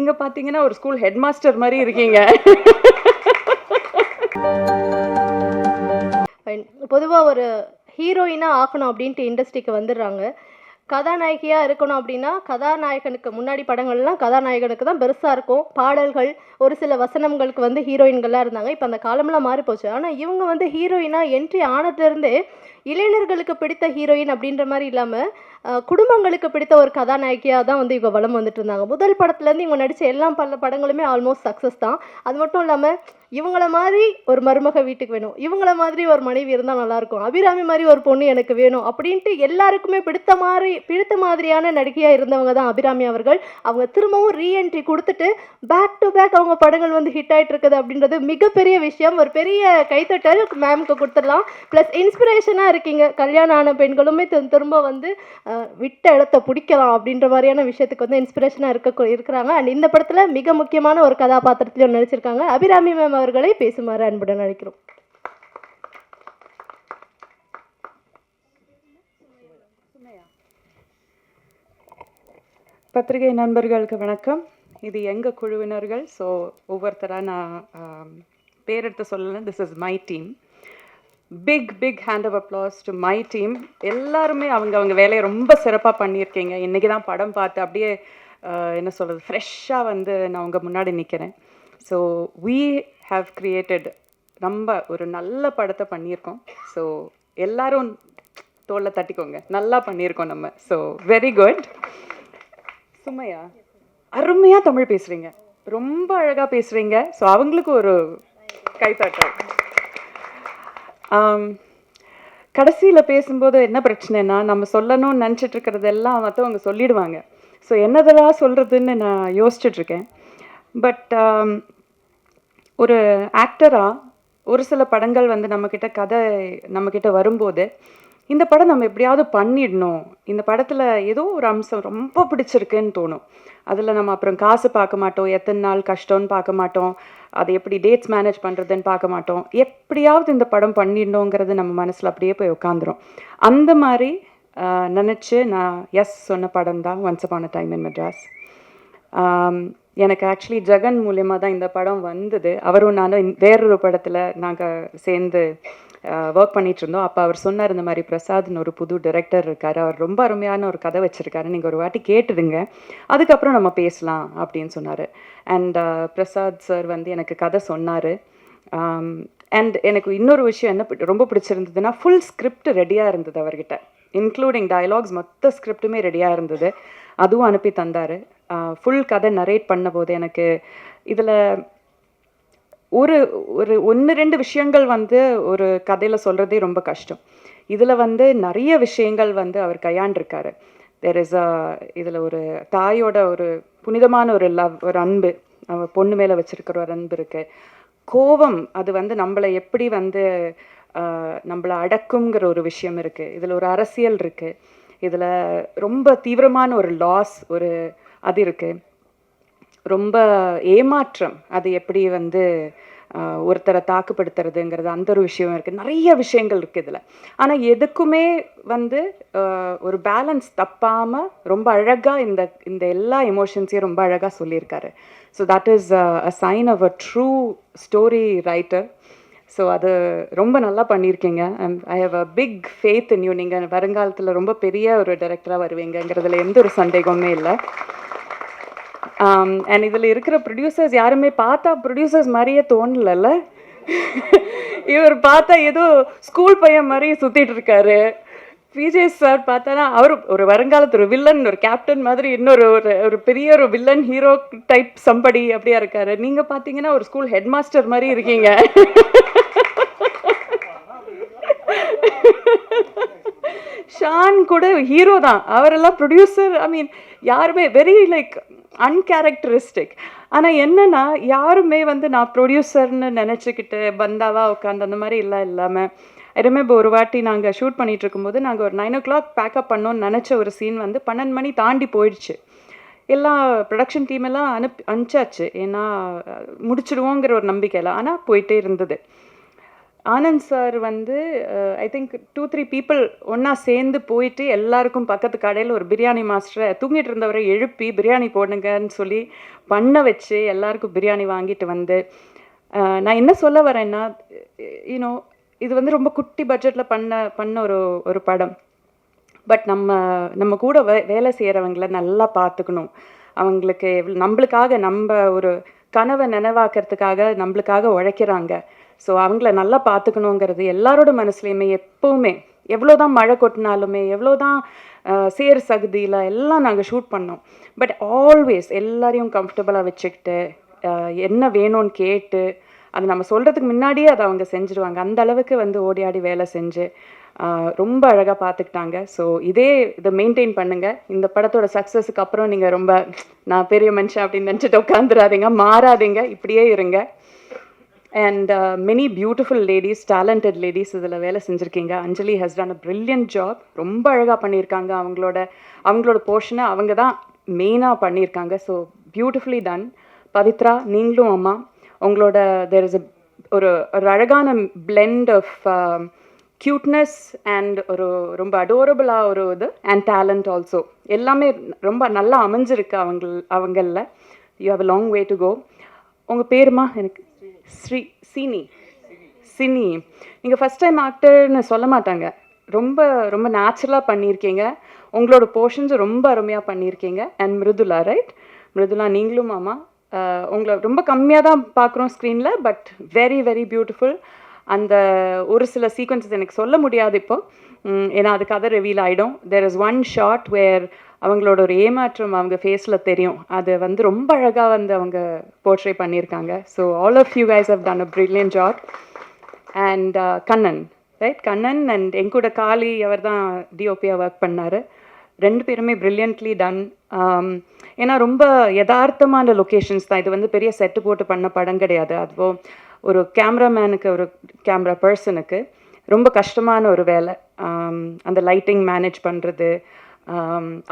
நீங்க பாத்தீங்கன்னா ஒரு ஸ்கூல் ஹெட் மாஸ்டர் மாதிரி இருக்கீங்க. பொதுவா ஒரு ஹீரோயினா ஆக்கணும் அப்படின்ட்டு இண்டஸ்ட்ரிக்கு வந்துடுறாங்க. கதாநாயகியா இருக்கணும் அப்படின்னா, கதாநாயகனுக்கு முன்னாடி படங்கள்லாம் கதாநாயகனுக்கு தான் பெருசா இருக்கும். பாடல்கள், ஒரு சில வசனங்களுக்கு வந்து ஹீரோயின்களா இருந்தாங்க. இப்ப அந்த காலம்லாம் மாறிப்போச்சு. ஆனா இவங்க வந்து ஹீரோயினா என்ட்ரி ஆனதுலருந்தே, இளைஞர்களுக்கு பிடித்த ஹீரோயின் அப்படின்ற மாரி இல்லாம, குடும்பங்களுக்கு பிடித்த ஒரு கதாநாயகியா தான் வந்து இவங்க வலம் வந்துட்டு இருந்தாங்க. முதல் படத்துலேருந்து இவங்க நடிச்ச எல்லா படங்களுமே ஆல்மோஸ்ட் சக்சஸ் தான். அது மட்டும் இல்லாம, இவங்கள மாரி ஒரு மருமக வீட்டுக்கு வேணும். இவங்கள மாதிரி ஒரு மனைவி இருந்தா நல்லாயிருக்கும். அபிராமி மாரி ஒரு பொண்ணு எனக்கு வேணும். அப்படின்ட்டு எல்லாருக்குமே பிடித்த மாதிரியான நடிகையா இருந்தவங்க தான் அபிராமி அவர்கள். அவங்க திரும்பவும் ரீஎன்ட்ரி குடுத்துட்டு, பேக் டு பேக் அவங்க படங்கள் வந்து ஹிட் ஆயிட்டு இருக்குது அப்படின்றது மிகப்பெரிய விஷயம். ஒரு பெரிய கைத்தட்டல் மேம்க்கு குடுத்துடலாம். ப்ளஸ் இன்ஸ்பிரேஷனா இருக்கீங்க. கல்யாணம் ஆன பெண்களுமே திரும்ப வந்து விட்ட இடத்த பிடிக்கலாம் அப்படின்ற மாதிரியான விஷயத்துக்கு வந்து இன்ஸ்பிரேஷனா இருக்கிறாங்க. அண்ட் இந்த படத்துல மிக முக்கியமான ஒரு கதாபாத்திரத்திலும் நடிச்சிருக்காங்க. அபிராமி மேம் அவர்களை பேசுமாறு அன்புடன் அழைக்கிறோம். பத்திரிகை நண்பர்களுக்கு வணக்கம். இது எங்க குழுவினர்கள். ஸோ ஒவ்வொருத்தராக நான் பேரெடுத்து சொல்லலை. This is my team. Big hand of applause to my team. எல்லாருமே அவங்க வேலையை ரொம்ப சிறப்பாக பண்ணியிருக்கீங்க. இன்றைக்கி தான் படம் பார்த்து அப்படியே என்ன சொல்கிறது, ஃப்ரெஷ்ஷாக வந்து நான் உங்கள் முன்னாடி நிற்கிறேன். ஸோ we have created ரொம்ப ஒரு நல்ல படத்தை பண்ணியிருக்கோம். ஸோ எல்லாரும் தோளில் தட்டிக்கோங்க, நல்லா பண்ணியிருக்கோம் நம்ம. So very good. சுமையா அருமையாக தமிழ் பேசுகிறீங்க, ரொம்ப அழகாக பேசுகிறீங்க. ஸோ அவங்களுக்கு ஒரு கைத்தட்டல். கடைசியில் பேசும்போது என்ன பிரச்சனைனா, நம்ம சொல்லணும்னு நினச்சிட்டு இருக்கிறதெல்லாம் மற்றவங்க சொல்லிடுவாங்க. ஸோ என்னதெல்லாம் சொல்கிறதுன்னு நான் யோசிச்சுட்ருக்கேன். பட் ஒரு ஆக்டராக ஒரு சில படங்கள் வந்து நம்மக்கிட்ட வரும்போது, இந்த படம் நம்ம எப்படியாவது பண்ணிடணும், இந்த படத்தில் ஏதோ ஒரு அம்சம் ரொம்ப பிடிச்சிருக்குன்னு தோணும். அதில் நம்ம அப்புறம் காசு பார்க்க மாட்டோம், எத்தனை நாள் கஷ்டம்னு பார்க்க மாட்டோம், அதை எப்படி டேட்ஸ் மேனேஜ் பண்ணுறதுன்னு பார்க்க மாட்டோம். எப்படியாவது இந்த படம் பண்ணிடணுங்கிறது நம்ம மனசில் அப்படியே போய் உட்காந்துரும். அந்த மாதிரி நினச்சி நான் எஸ் சொன்ன படம் தான் once upon a time in Madras. எனக்கு ஆக்சுவலி ஜெகன் மூலியமாக தான் இந்த படம் வந்தது. அவரும் நானும் வேறொரு படத்தில் நாங்கள் சேர்ந்து ஒர்க் பண்ணிகிட்டு இருந்தோம். அப்போ அவர் சொன்னார், இந்த மாதிரி பிரசாத்னு ஒரு புது டைரக்டர் இருக்கார், அவர் ரொம்ப அருமையான ஒரு கதை வச்சுருக்காரு, நீங்கள் ஒரு வாட்டி கேட்டுடுங்க, அதுக்கப்புறம் நம்ம பேசலாம் அப்படின்னு சொன்னார். அண்ட் பிரசாத் சார் வந்து எனக்கு கதை சொன்னார். அண்ட் எனக்கு இன்னொரு விஷயம் என்ன ரொம்ப பிடிச்சிருந்ததுன்னா, ஃபுல் ஸ்கிரிப்ட் ரெடியாக இருந்தது அவர்கிட்ட, இன்க்ளூடிங் டயலாக்ஸ், மொத்த ஸ்கிரிப்டுமே ரெடியாக இருந்தது. அதுவும் அனுப்பி தந்தார். ஃபுல் கதை நரேட் பண்ண போது எனக்கு இதில் ஒரு ஒரு 1-2 விஷயங்கள் வந்து ஒரு கதையில் சொல்கிறதே ரொம்ப கஷ்டம். இதில் வந்து நிறைய விஷயங்கள் வந்து அவர் கையாண்டிருக்காரு. இதில் ஒரு தாயோட ஒரு புனிதமான ஒரு லவ், ஒரு அன்பு, அவன் பொண்ணு மேலே வச்சுருக்கிற ஒரு அன்பு இருக்குது. கோபம், அது வந்து நம்மளை எப்படி வந்து நம்மளை அடக்குங்கிற ஒரு விஷயம் இருக்குது. இதில் ஒரு அரசியல் இருக்குது. இதில் ரொம்ப தீவிரமான ஒரு லாஸ், அது இருக்குது. ரொம்ப ஏமாற்றம், அது எப்படி வந்து ஒருத்தரை தாக்குப்படுத்துறதுங்கிறது, அந்த ஒரு விஷயம் இருக்குது. நிறைய விஷயங்கள் இருக்குது இதில். ஆனால் எதுக்குமே வந்து ஒரு பேலன்ஸ் தப்பாமல் ரொம்ப அழகாக இந்த எல்லா எமோஷன்ஸையும் ரொம்ப அழகாக சொல்லியிருக்காரு. So that is a sign of a true story writer. So அது ரொம்ப நல்லா பண்ணியிருக்கீங்க. I have a big faith in you. நீங்கள் வருங்காலத்தில் ரொம்ப பெரிய ஒரு டைரக்டராக வருவீங்கிறதுல எந்த ஒரு சந்தேகமே இல்லை. அண்ட் இதில் இருக்கிற ப்ரொடியூசர்ஸ் யாருமே பார்த்தா ப்ரொடியூசர்ஸ் மாதிரியே தோணலல்ல. இவர் பார்த்தா ஏதோ ஸ்கூல் பையன் மாதிரி சுற்றிட்டு இருக்காரு. விஜய் சார் பார்த்தானா அவர் ஒரு வருங்காலத்து ஒரு வில்லன், ஒரு கேப்டன் மாதிரி, இன்னொரு ஒரு பெரிய ஒரு வில்லன் ஹீரோ டைப் சம்படி அப்படியா இருக்காரு. நீங்கள் பார்த்தீங்கன்னா ஒரு ஸ்கூல் ஹெட் மாஸ்டர் மாதிரி இருக்கீங்க. ஷான் கூட ஹீரோ தான், அவரெல்லாம் ப்ரொடியூசர். ஐ மீன் யாருமே வெரி லைக் அன்கேரக்டரிஸ்டிக். ஆனால் என்னென்னா, யாருமே வந்து நான் ப்ரொடியூசர்னு நினச்சிக்கிட்டு பந்தாவாக உட்காந்து அந்த மாதிரி இல்லாமல், எதுவுமே இப்போ ஒரு வாட்டி நாங்கள் ஷூட் பண்ணிகிட்டு இருக்கும்போது, நாங்கள் ஒரு 9 o'clock பேக்கப் பண்ணோன்னு நினச்ச ஒரு சீன் வந்து 12 மணி தாண்டி போயிடுச்சு. எல்லா ப்ரொடக்ஷன் டீம் எல்லாம் அனுப்பிச்சாச்சு, ஏன்னா முடிச்சிடுவோங்கிற ஒரு நம்பிக்கையில். ஆனால் போயிட்டே இருந்தது. ஆனந்த் சார் வந்து ஐ திங்க் 2-3 பீப்புள் ஒன்றா சேர்ந்து போயிட்டு எல்லாருக்கும் பக்கத்து கடையில் ஒரு பிரியாணி மாஸ்டரை தூங்கிட்டு இருந்தவரை எழுப்பி பிரியாணி போடுங்கன்னு சொல்லி பண்ண வச்சு எல்லாருக்கும் பிரியாணி வாங்கிட்டு வந்து நான் என்ன சொல்ல வரேன்னா யூனோ இது வந்து ரொம்ப குட்டி பட்ஜெட்டில் பண்ண ஒரு படம். பட் நம்ம கூட வேலை செய்கிறவங்கள நல்லா பார்த்துக்கணும். அவங்களுக்கு நம்மளுக்காக நம்ம ஒரு கனவை நினைவாக்கிறதுக்காக நம்மளுக்காக உழைக்கிறாங்க. ஸோ அவங்கள நல்லா பார்த்துக்கணுங்கிறது எல்லாரோட மனசுலையுமே எப்போவுமே. எவ்வளோதான் மழை கொட்டினாலுமே, எவ்வளோதான் சேர் சகுதியில் எல்லாம் நாங்கள் ஷூட் பண்ணோம். பட் ஆல்வேஸ் எல்லாரையும் கம்ஃபர்டபுளாக வச்சுக்கிட்டு என்ன வேணும்னு கேட்டு அது நம்ம சொல்கிறதுக்கு முன்னாடியே அதை அவங்க செஞ்சுருவாங்க. அந்த அளவுக்கு வந்து ஓடி ஆடி வேலை செஞ்சு ரொம்ப அழகாக பார்த்துக்கிட்டாங்க. ஸோ இதை மெயின்டைன் பண்ணுங்கள். இந்த படத்தோட சக்ஸஸுக்கு அப்புறம் நீங்கள் ரொம்ப நான் பெரிய மனுஷன் அப்படின்னு நினச்சிட்டு உட்காந்துடாதீங்க, மாறாதீங்க, இப்படியே இருங்க. And many beautiful ladies, talented ladies இதில் வேலை செஞ்சுருக்கீங்க. Anjali has done a brilliant job. ரொம்ப அழகாக பண்ணியிருக்காங்க. அவங்களோட போர்ஷனை அவங்க தான் மெயினாக பண்ணியிருக்காங்க. So beautifully done. பவித்ரா, நீங்களும் அம்மா உங்களோட தேர் இஸ் ஒரு அழகான பிளெண்ட் ஆஃப் க்யூட்னஸ் அண்ட் ரொம்ப அடோரபுளாக இது அண்ட் டேலண்ட் ஆல்சோ எல்லாமே ரொம்ப நல்லா அமைஞ்சிருக்கு அவங்களில். You have a long way to go. உங்கள் பேருமா? எனக்கு சினி. நீங்கள் ஃபஸ்ட் டைம் ஆக்டர்னு சொல்ல மாட்டாங்க. ரொம்ப ரொம்ப நேச்சுரலாக பண்ணியிருக்கீங்க. உங்களோட போர்ஷன்ஸ் ரொம்ப அருமையாக பண்ணியிருக்கீங்க. And Mridula, right? மிருதுலா, நீங்களும் மாமா உங்களை ரொம்ப கம்மியாக தான் பார்க்குறோம் ஸ்க்ரீனில். But very very beautiful. அந்த ஒரு சில சீக்வன்சஸ் எனக்கு சொல்ல முடியாது இப்போ, ஏன்னா அது கதை ரிவீல் ஆகிடும். தேர் இஸ் ஒன் ஷார்ட் வேர் அவங்களோட ஒரு ஏமாற்றம் அவங்க ஃபேஸில் தெரியும். அது வந்து ரொம்ப அழகாக வந்து அவங்க போர்ட்ரே பண்ணியிருக்காங்க. So all of you guys have done a brilliant job. And Kannan, right? Kannan and என் கூட காளி அவர் தான் டிஓபியாக ஒர்க் பண்ணார். ரெண்டு பேருமே ப்ரில்லியன்ட்லி டன். ஏன்னா ரொம்ப யதார்த்தமான லொக்கேஷன்ஸ் தான். இது வந்து பெரிய செட்டு போட்டு பண்ண படம் கிடையாது. அதுவும் ஒரு கேமராமேனுக்கு, ஒரு கேமரா பர்சனுக்கு ரொம்ப கஷ்டமான ஒரு வேலை. அந்த லைட்டிங் மேனேஜ் பண்ணுறது,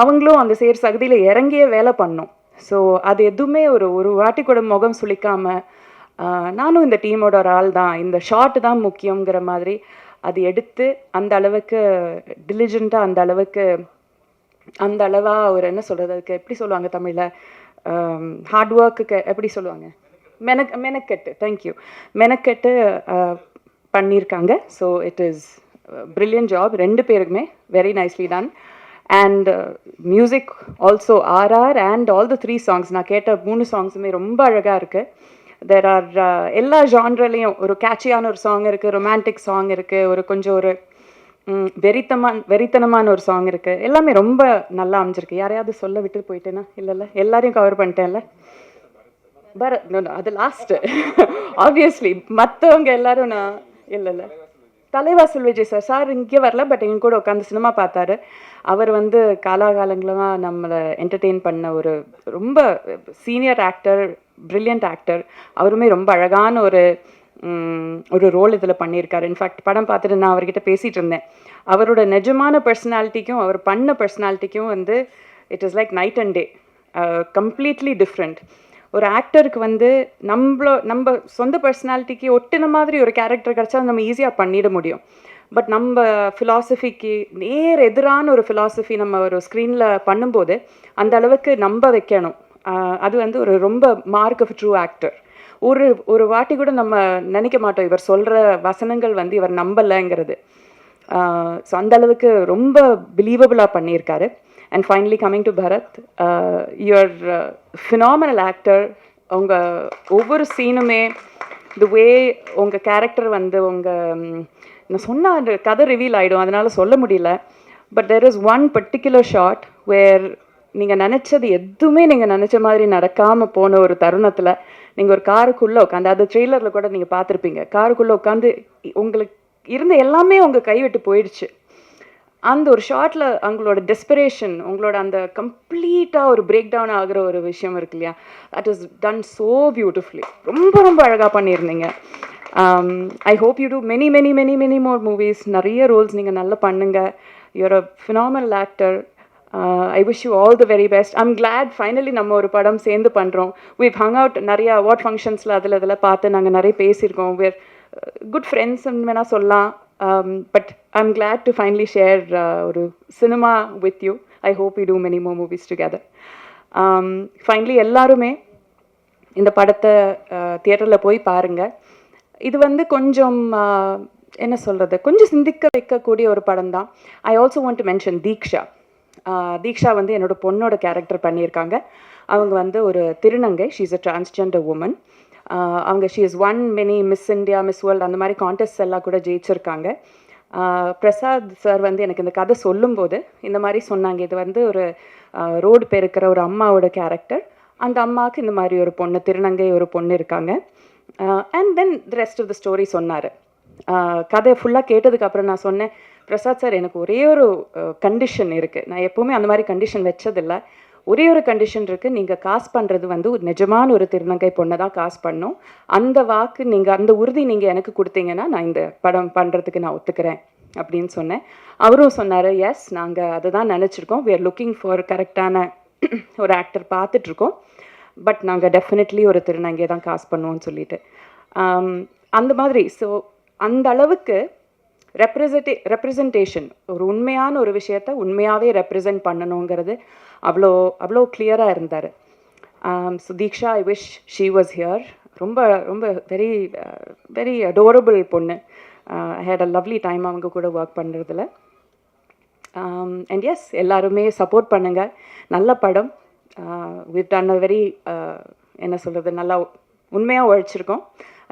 அவங்களும் அந்த சேர் சகுதியில் இறங்கியே வேலை பண்ணோம். ஸோ அது எதுவுமே ஒரு வாட்டி கூட முகம் சுளிக்காமல் நானும் இந்த டீமோட ஒரு ஆள் தான், இந்த ஷார்ட் தான் முக்கியங்கிற மாதிரி அது எடுத்து அந்த அளவுக்கு டிலிஜெண்ட்டாக அந்த அளவாக ஒரு என்ன சொல்கிறது, அதுக்கு எப்படி சொல்லுவாங்க தமிழில், ஹார்ட் ஒர்க்குக்கு எப்படி சொல்லுவாங்க, மெனக்கெட்டு, தேங்க்யூ, மெனக்கெட்டு பண்ணியிருக்காங்க. So it is brilliant job ரெண்டு பேருக்குமே. Very nicely done. And music also RR and all the 3 songs, நான் கேட்ட 3 சாங்ஸுமே ரொம்ப அழகாக இருக்குது. தேர் ஆர் எல்லா ஜான்ரலையும் ஒரு கேட்சியான ஒரு சாங் இருக்குது, ரொமான்டிக் சாங் இருக்குது, கொஞ்சம் ஒரு வெறித்தனமான ஒரு சாங் இருக்குது. எல்லாமே ரொம்ப நல்லா அமைஞ்சிருக்கு. யாரையாவது சொல்ல விட்டு போயிட்டேன்னா? இல்லைல்ல, எல்லாரையும் கவர் பண்ணிட்டேன்ல. அது லாஸ்ட்டு ஆப்வியஸ்லி. மற்றவங்க எல்லாரும் நான் இல்லைல்ல. தலைவாசல் விஜய் சார் இங்கே வரல, பட் எங்க கூட உட்காந்து சினிமா பார்த்தாரு. அவர் வந்து காலாகாலங்களாக நம்மளை என்டர்டெயின் பண்ண ஒரு ரொம்ப சீனியர் ஆக்டர், பிரில்லியன்ட் ஆக்டர். அவருமே ரொம்ப அழகான ஒரு ரோல் இதில் பண்ணியிருக்காரு. இன்ஃபேக்ட் படம் பார்த்துட்டு நான் அவர்கிட்ட பேசிகிட்டு இருந்தேன். அவரோட நிஜமான பர்சனாலிட்டிக்கும் அவர் பண்ண பர்சனாலிட்டிக்கும் வந்து it is like night and day, completely different. ஒரு ஆக்டருக்கு வந்து நம்ம சொந்த பர்சனாலிட்டிக்கு ஒட்டின மாதிரி ஒரு கேரக்டர் கிடச்சா நம்ம ஈஸியாக பண்ணிட முடியும். பட் நம்ம ஃபிலாசபிக்கு எதிரான ஒரு ஃபிலாசபி நம்ம ஒரு ஸ்க்ரீனில் பண்ணும்போது அந்த அளவுக்கு நம்ப வைக்கணும். அது வந்து ரொம்ப மார்க் ஆஃப் ட்ரூ ஆக்டர். ஒரு வாட்டி கூட நம்ம நினைக்க மாட்டோம் இவர் சொல்கிற வசனங்கள் வந்து இவர் நம்பலைங்கிறது. ஸோ அந்த அளவுக்கு ரொம்ப பிலீவபிளாக பண்ணியிருக்காரு. And finally coming to Bharath, you are phenomenal actor. உங்கள் ஒவ்வொரு சீனுமே தி வே உங்கள் கேரக்டர் வந்து நான் சொன்னால் அந்த கதை ரிவீல் ஆகிடும், அதனால் சொல்ல முடியல. But there is one particular shot where நீங்கள் நினச்சது எதுவுமே நீங்கள் நினச்ச மாதிரி நடக்காமல் போன ஒரு தருணத்தில் நீங்கள் ஒரு காருக்குள்ளே உட்காந்து, அது ட்ரெய்லரில் கூட நீங்கள் பார்த்துருப்பீங்க, காருக்குள்ளே உட்காந்து உங்களுக்கு இருந்த எல்லாமே உங்கள் கைவிட்டு போயிடுச்சு. அந்த ஒரு ஷார்ட்டில் அவங்களோட டெஸ்பரேஷன், உங்களோட அந்த கம்ப்ளீட்டாக ஒரு பிரேக் டவுன் ஆகிற ஒரு விஷயம் இருக்கு இல்லையா, that is done so beautifully. ரொம்ப ரொம்ப அழகாக பண்ணியிருந்தீங்க. I hope you do many many many many more movies. நிறைய ரோல்ஸ் நீங்கள் நல்லா பண்ணுங்கள். You are a phenomenal actor. I wish you all the very best. I'm glad finally நம்ம ஒரு படம் சேர்ந்து பண்ணுறோம். வீவ் ஹங் அவுட் நிறைய அவார்ட் ஃபங்க்ஷன்ஸில் இதில் பார்த்து நாங்கள் நிறைய பேசியிருக்கோம். குட் ஃப்ரெண்ட்ஸ்ன்னு வேணால் சொல்லலாம். But I am glad to finally share ஒரு cinema with you. I hope you do many more movies together. Finally எல்லாருமே இந்த படத்தை தியேட்டரில் போய் பாருங்கள். இது வந்து கொஞ்சம் என்ன சொல்கிறது, கொஞ்சம் சிந்திக்க வைக்கக்கூடிய ஒரு படம் தான். I also want to mention Diksha. Diksha வந்து என்னோட பொண்ணோட கேரக்டர் பண்ணியிருக்காங்க. அவங்க வந்து ஒரு திருநங்கை. She is a transgender woman. அவங்க she is one many Miss India, Miss World அந்த மாதிரி கான்டெஸ்ட் எல்லாம் கூட ஜெயிச்சிருக்காங்க. பிரசாத் சார் வந்து எனக்கு இந்த கதை சொல்லும்போது இந்த மாதிரி சொன்னாங்க, இது வந்து ஒரு ரோடு பெருக்கிற ஒரு அம்மாவோட கேரக்டர். அந்த அம்மாவுக்கு இந்த மாதிரி ஒரு பொண்ணு, திருநங்கை ஒரு பொண்ணு இருக்காங்க. And then the rest of the story சொன்னார். கதை ஃபுல்லாக கேட்டதுக்கப்புறம் நான் சொன்னேன், பிரசாத் சார் எனக்கு ஒரே ஒரு கண்டிஷன் இருக்குது. நான் எப்போவுமே அந்த மாதிரி கண்டிஷன் வச்சதில்லை. ஒரே ஒரு கண்டிஷன் இருக்குது. நீங்கள் காசு பண்ணுறது வந்து ஒரு நிஜமான ஒரு திருநங்கை பொண்ணை தான் காசு பண்ணணும். அந்த வாக்கு நீங்கள், அந்த உறுதி நீங்கள் எனக்கு கொடுத்தீங்கன்னா நான் இந்த படம் பண்ணுறதுக்கு நான் ஒத்துக்கிறேன் அப்படின்னு சொன்னேன். அவரும் சொன்னார், எஸ் நாங்கள் அதை தான் நினச்சிருக்கோம். வி ஆர் லுக்கிங் ஃபார் கரெக்டான ஒரு ஆக்டர் பார்த்துட்ருக்கோம். பட் நாங்கள் டெஃபினெட்லி ஒரு திருநங்கையை தான் காசு பண்ணுவோம்னு சொல்லிட்டு அந்த மாதிரி. ஸோ அந்த அளவுக்கு ரெப்ரசன்டேஷன், ஒரு உண்மையான ஒரு விஷயத்தை உண்மையாகவே ரெப்ரசன்ட் பண்ணணுங்கிறது அவ்வளோ அவ்வளோ கிளியராக இருந்தார். So Diksha, I wish she was here. ரொம்ப ரொம்ப வெரி வெரி அடோரபிள் பொண்ணு. ஐ ஹேட் அ லவ்லி டைம் அவங்க கூட ஒர்க் பண்ணுறதுல. அண்ட் எஸ், எல்லாருமே சப்போர்ட் பண்ணுங்கள். நல்ல படம். விவ் டன் அ வெரி என்ன சொல்கிறது, நல்லா உண்மையாக உழைச்சிருக்கோம்.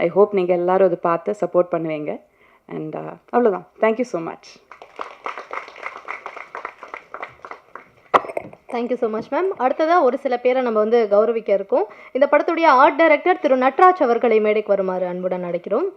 ஐ ஹோப் நீங்கள் எல்லோரும் அதை பார்த்து சப்போர்ட் பண்ணுவீங்க. அண்ட் அவ்வளோதான். Thank you so much. Thank you so much ma'am. அடுத்ததாக ஒரு சில பேரை நம்ம வந்து கௌரவிக்க இருக்கோம். இந்த படத்துடைய ஆர்ட் டைரக்டர் திரு நட்ராஜ் அவர்களை மேடைக்கு வருமாறு அன்புடன் அழைக்கிறோம்.